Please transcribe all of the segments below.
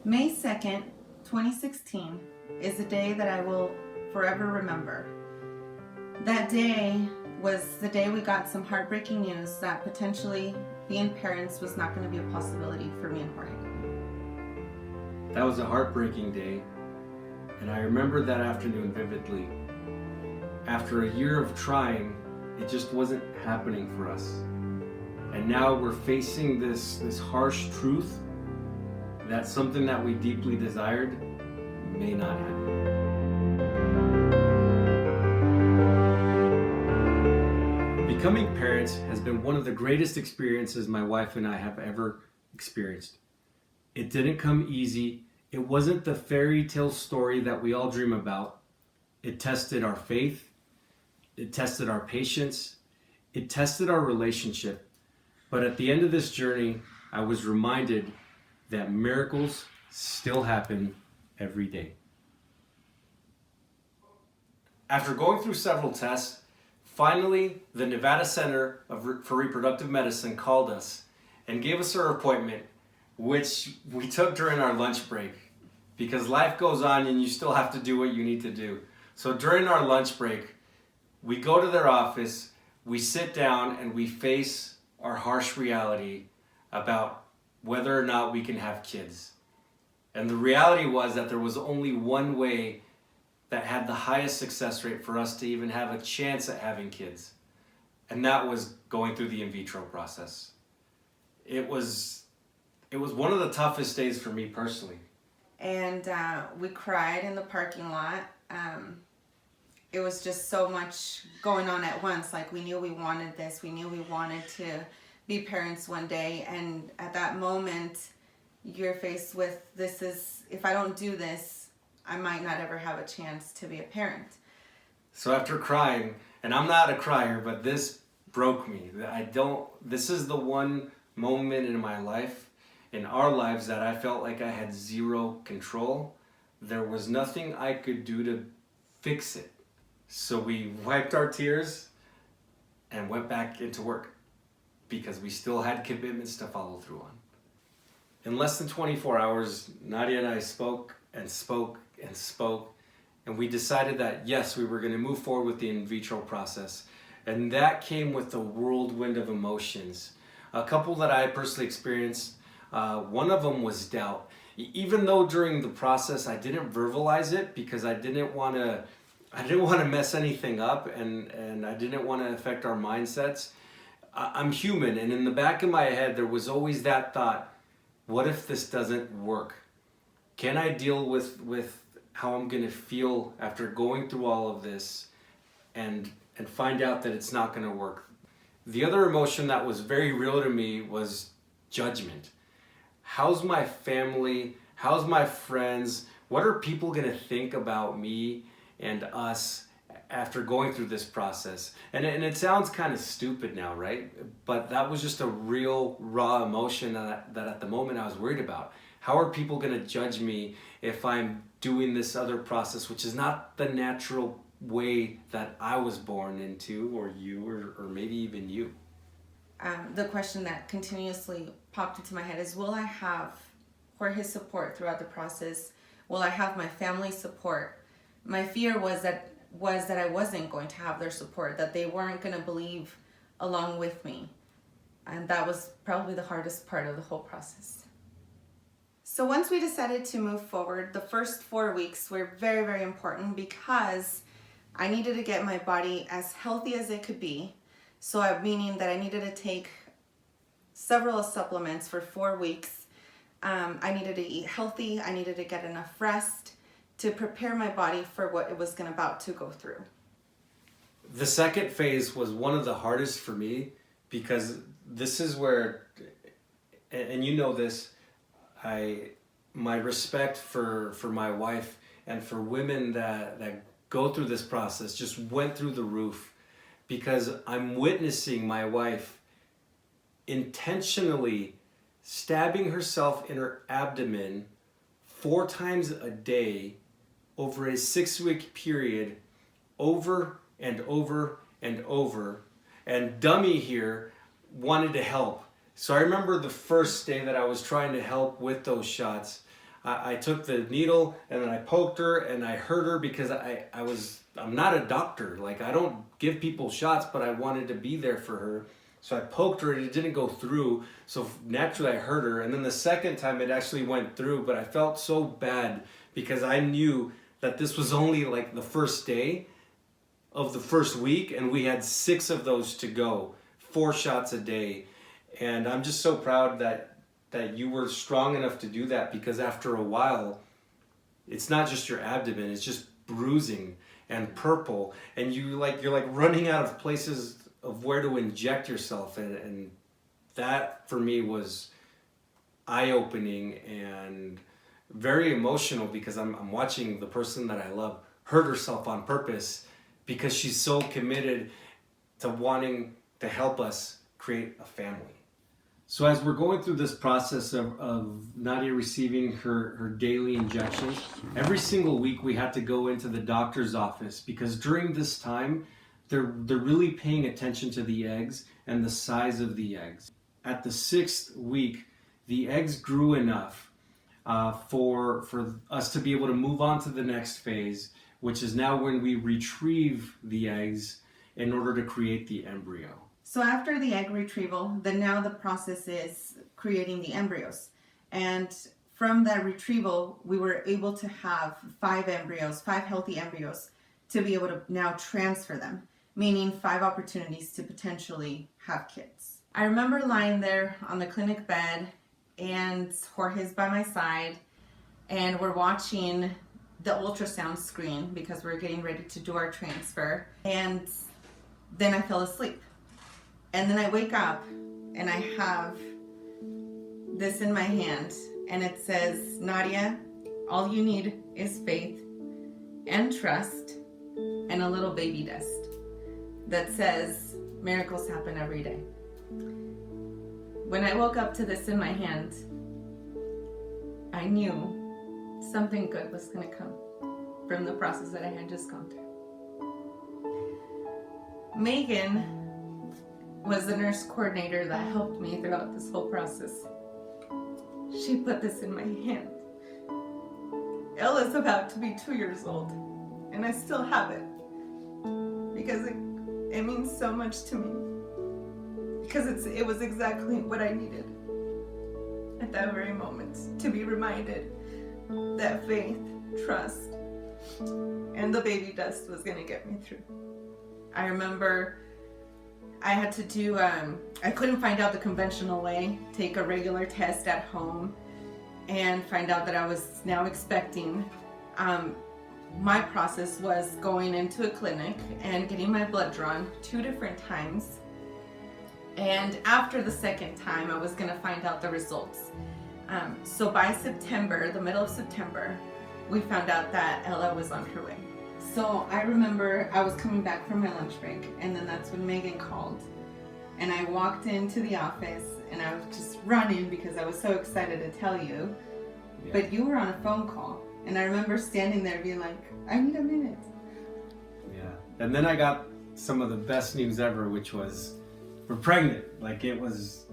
May 2nd, 2016 is a day that I will forever remember. That day was the day we got some heartbreaking news that potentially being parents was not going to be a possibility for me and Jorge. That was a heartbreaking day, and I remember that afternoon vividly. After a year of trying, it just wasn't happening for us. And now we're facing this harsh truth that something that we deeply desired may not happen. Becoming parents has been one of the greatest experiences my wife and I have ever experienced. It didn't come easy. It wasn't the fairy tale story that we all dream about. It tested our faith. It tested our patience. It tested our relationship. But at the end of this journey, I was reminded that miracles still happen every day. After going through several tests, finally the Nevada Center for Reproductive Medicine called us and gave us our appointment, which we took during our lunch break because life goes on and you still have to do what you need to do. So during our lunch break, we go to their office, we sit down and we face our harsh reality about whether or not we can have kids. And the reality was that there was only one way that had the highest success rate for us to even have a chance at having kids. And that was going through the in vitro process. It was one of the toughest days for me personally. And we cried in the parking lot. It was just so much going on at once. Like, we knew we wanted this. We knew we wanted to be parents one day. And at that moment, you're faced with, if I don't do this, I might not ever have a chance to be a parent. So after crying, and I'm not a crier, but this broke me. This is the one moment in my life, in our lives, that I felt like I had zero control. There was nothing I could do to fix it. So we wiped our tears and went back into work because we still had commitments to follow through on. In less than 24 hours, Nadia and I spoke and spoke and spoke, and we decided that yes, we were going to move forward with the in vitro process. And that came with a whirlwind of emotions. A couple that I personally experienced, one of them was doubt. Even though during the process I didn't verbalize it because I didn't want to mess anything up, and I didn't want to affect our mindsets. I'm human, and in the back of my head there was always that thought, what if this doesn't work? Can I deal with how I'm going to feel after going through all of this and find out that it's not going to work? The other emotion that was very real to me was judgment. How's my family? How's my friends? What are people going to think about me and us after going through this process? And it sounds kind of stupid now, right? But that was just a real raw emotion that at the moment I was worried about. How are people going to judge me if I'm doing this other process, which is not the natural way that I was born into, or you, or maybe even you? The question that continuously popped into my head is, will I have Jorge's support throughout the process? Will I have my family's support? My fear was that I wasn't going to have their support, that they weren't going to believe along with me. And that was probably the hardest part of the whole process. So once we decided to move forward, the first 4 weeks were very, very important because I needed to get my body as healthy as it could be. So meaning that I needed to take several supplements for 4 weeks. I needed to eat healthy. I needed to get enough rest to prepare my body for what it was about to go through. The second phase was one of the hardest for me because this is where, and you know this, my respect for my wife and for women that go through this process just went through the roof, because I'm witnessing my wife intentionally stabbing herself in her abdomen 4 times a day over a 6-week period, over and over and over. And Dummy here wanted to help. So I remember the first day that I was trying to help with those shots, I took the needle and then I poked her and I hurt her because I'm not a doctor. Like, I don't give people shots, but I wanted to be there for her. So I poked her and it didn't go through. So naturally I hurt her. And then the second time it actually went through, but I felt so bad because I knew that this was only like the first day of the first week, and we had 6 of those to go, 4 shots a day. And I'm just so proud that you were strong enough to do that, because after a while, it's not just your abdomen, it's just bruising and purple, and you're like running out of places of where to inject yourself, and that for me was eye-opening and very emotional, because I'm watching the person that I love hurt herself on purpose because she's so committed to wanting to help us create a family. So as we're going through this process of Nadia receiving her daily injections, every single week we had to go into the doctor's office, because during this time, they're really paying attention to the eggs and the size of the eggs. At the 6th week, the eggs grew enough for us to be able to move on to the next phase, which is now when we retrieve the eggs in order to create the embryo. So after the egg retrieval, now the process is creating the embryos. And from that retrieval, we were able to have 5 healthy embryos, to be able to now transfer them, meaning 5 opportunities to potentially have kids. I remember lying there on the clinic bed, and Jorge's by my side, and we're watching the ultrasound screen because we're getting ready to do our transfer. And then I fell asleep. And then I wake up and I have this in my hand, and it says, Nadia, all you need is faith and trust and a little baby dust that says miracles happen every day. When I woke up to this in my hand, I knew something good was going to come from the process that I had just gone through. Megan was the nurse coordinator that helped me throughout this whole process. She put this in my hand. Ella's about to be 2 years old, and I still have it because it means so much to me, because it was exactly what I needed at that very moment, to be reminded that faith, trust, and the baby dust was going to get me through. I remember I had to do, I couldn't find out the conventional way, take a regular test at home and find out that I was now expecting. My process was going into a clinic and getting my blood drawn 2 different times. And after the second time, I was going to find out the results. So by September, the middle of September, we found out that Ella was on her way. So I remember I was coming back from my lunch break, and then that's when Megan called. And I walked into the office, and I was just running because I was so excited to tell you. Yeah. But you were on a phone call, and I remember standing there being like, I need a minute. Yeah. And then I got some of the best news ever, which was we're pregnant. Like, it was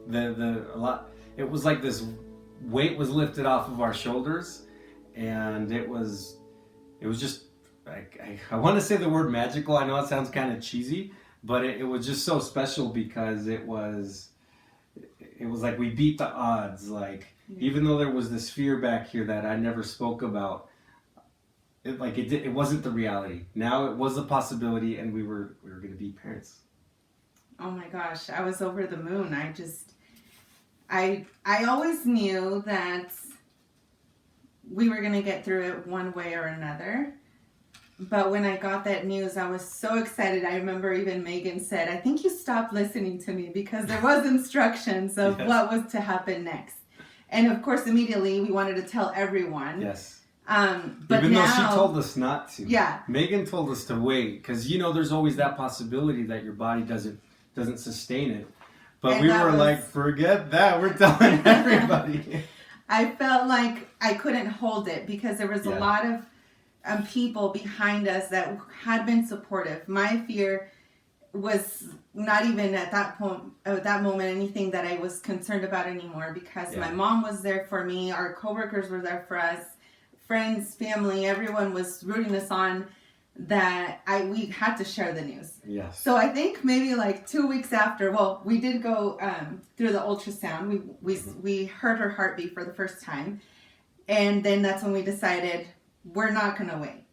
it was like this weight was lifted off of our shoulders, and it was just, I want to say the word magical. I know it sounds kind of cheesy, but it was just so special because it was like we beat the odds. Like, even though there was this fear back here that I never spoke about, it wasn't the reality. Now it was a possibility, and we were going to be parents. Oh my gosh, I was over the moon. I always knew that we were going to get through it one way or another. But when I got that news, I was so excited. I remember even Megan said, I think you stopped listening to me because there was instructions of what was to happen next. And of course, immediately we wanted to tell everyone. Yes. But even now, though she told us not to. Yeah. Megan told us to wait because, there's always that possibility that your body doesn't sustain it. But and we were like, forget that. We're telling everybody. I felt like I couldn't hold it because there was a lot of people behind us that had been supportive. My fear was not even at that moment anything that I was concerned about anymore, because my mom was there for me, our coworkers were there for us, friends, family, everyone was rooting us on, that we had to share the news. Yes. So I think maybe like 2 weeks after, well, we did go through the ultrasound. We heard her heartbeat for the first time, and then that's when we decided we're not gonna wait.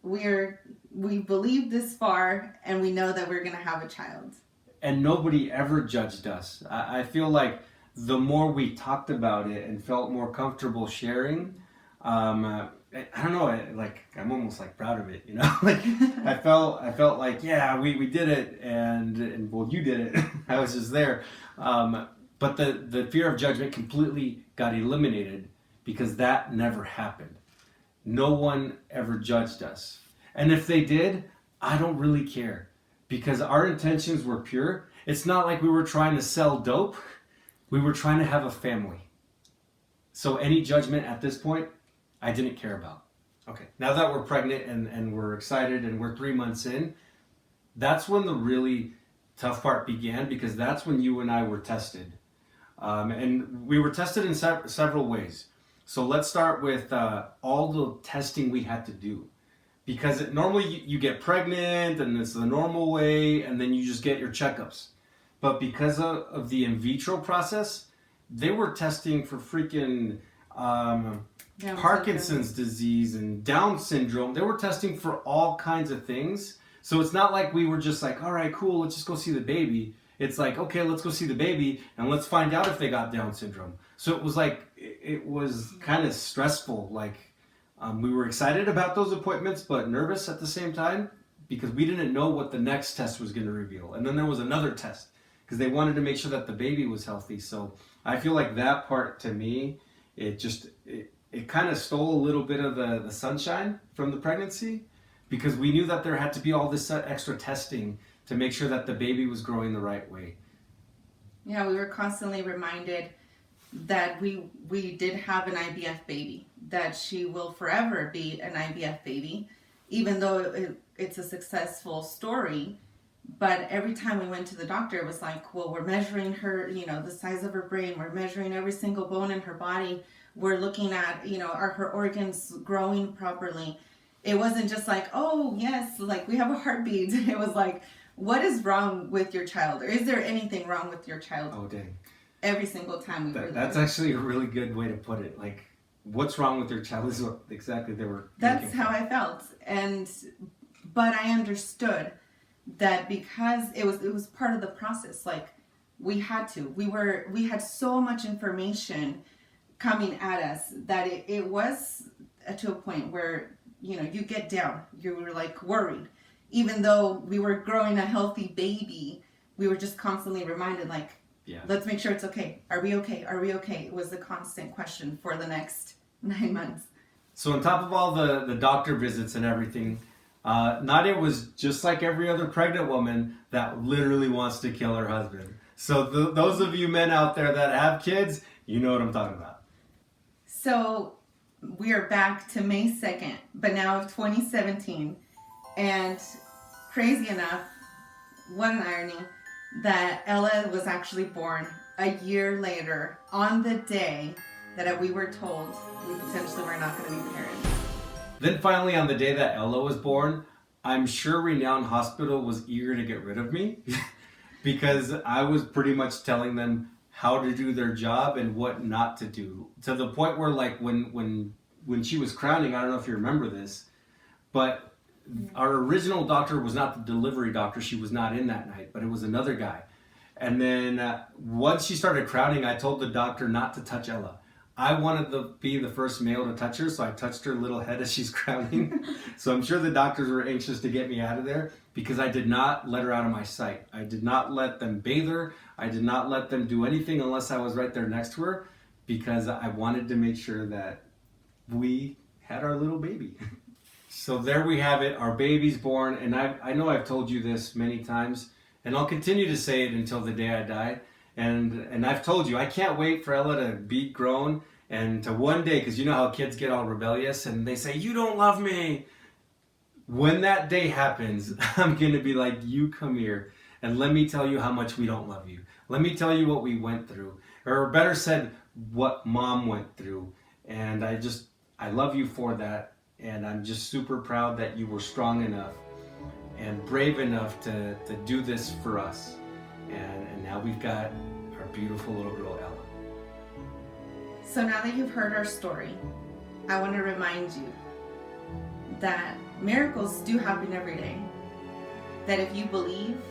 We believe this far, and we know that we're gonna have a child. And nobody ever judged us. I feel like the more we talked about it and felt more comfortable sharing, I don't know, I'm almost like proud of it, you know. Like I felt like, yeah, we did it, and well, you did it. I was just there, but the fear of judgment completely got eliminated because that never happened. No one ever judged us, and if they did, I don't really care, because our intentions were pure. It's not like we were trying to sell dope. We were trying to have a family. So any judgment at this point, I didn't care about. Okay, now that we're pregnant and we're excited and we're 3 months in, that's when the really tough part began, because that's when you and I were tested. And we were tested in several ways. So let's start with all the testing we had to do. Because normally you get pregnant and it's the normal way, and then you just get your checkups. But because of the in vitro process, they were testing for freaking Parkinson's disease and Down syndrome. They were testing for all kinds of things. So it's not like we were just like, all right, cool, let's just go see the baby. It's like, okay, let's go see the baby and let's find out if they got Down syndrome. So it was like, it was kind of stressful. Like we were excited about those appointments, but nervous at the same time, because we didn't know what the next test was going to reveal. And then there was another test because they wanted to make sure that the baby was healthy. So I feel like that part, to me, it kind of stole a little bit of the sunshine from the pregnancy, because we knew that there had to be all this extra testing to make sure that the baby was growing the right way. Yeah, we were constantly reminded that we did have an IVF baby, that she will forever be an IVF baby, even though it's a successful story. But every time we went to the doctor, it was like, well, we're measuring her, the size of her brain. We're measuring every single bone in her body. We're looking at, are her organs growing properly? It wasn't just like, oh, yes, like we have a heartbeat. It was like, what is wrong with your child? Or is there anything wrong with your child? Oh, dang. Every single time we were there. That's actually a really good way to put it. Like, what's wrong with your child is what exactly they were That's how I felt. But I understood that because it was part of the process. Like, we had to. We had so much information coming at us that it was to a point where, you get down. You were like worried. Even though we were growing a healthy baby, we were just constantly reminded, like, let's make sure it's okay. Are we okay? Are we okay? It was a constant question for the next 9 months. So on top of all the doctor visits and everything, Nadia was just like every other pregnant woman that literally wants to kill her husband. So those of you men out there that have kids, you know what I'm talking about. So we are back to May 2nd, but now of 2017. And crazy enough, what an irony, that Ella was actually born a year later on the day that we were told we potentially were not going to be parents. Then finally, on the day that Ella was born, I'm sure Renown Hospital was eager to get rid of me because I was pretty much telling them how to do their job and what not to do. To the point where, like, when she was crowning, I don't know if you remember this, but our original doctor was not the delivery doctor. She was not in that night, but it was another guy. And then once she started crowning, I told the doctor not to touch Ella. I wanted to be the first male to touch her, so I touched her little head as she's crowning. So I'm sure the doctors were anxious to get me out of there, because I did not let her out of my sight. I did not let them bathe her. I did not let them do anything unless I was right there next to her, because I wanted to make sure that we had our little baby. So there we have it, our baby's born, and I know I've told you this many times, and I'll continue to say it until the day I die. And I've told you, I can't wait for Ella to be grown and to one day, because you know how kids get all rebellious and they say, you don't love me. When that day happens, I'm going to be like, you come here. And let me tell you how much we don't love you. Let me tell you what we went through. Or better said, what mom went through. And I love you for that. And I'm just super proud that you were strong enough and brave enough to do this for us. And now we've got our beautiful little girl, Ella. So now that you've heard our story, I want to remind you that miracles do happen every day. That if you believe,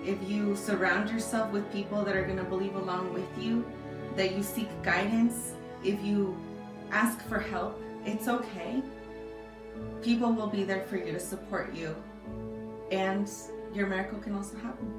if you surround yourself with people that are going to believe along with you, that you seek guidance, if you ask for help, it's okay. People will be there for you to support you, and your miracle can also happen.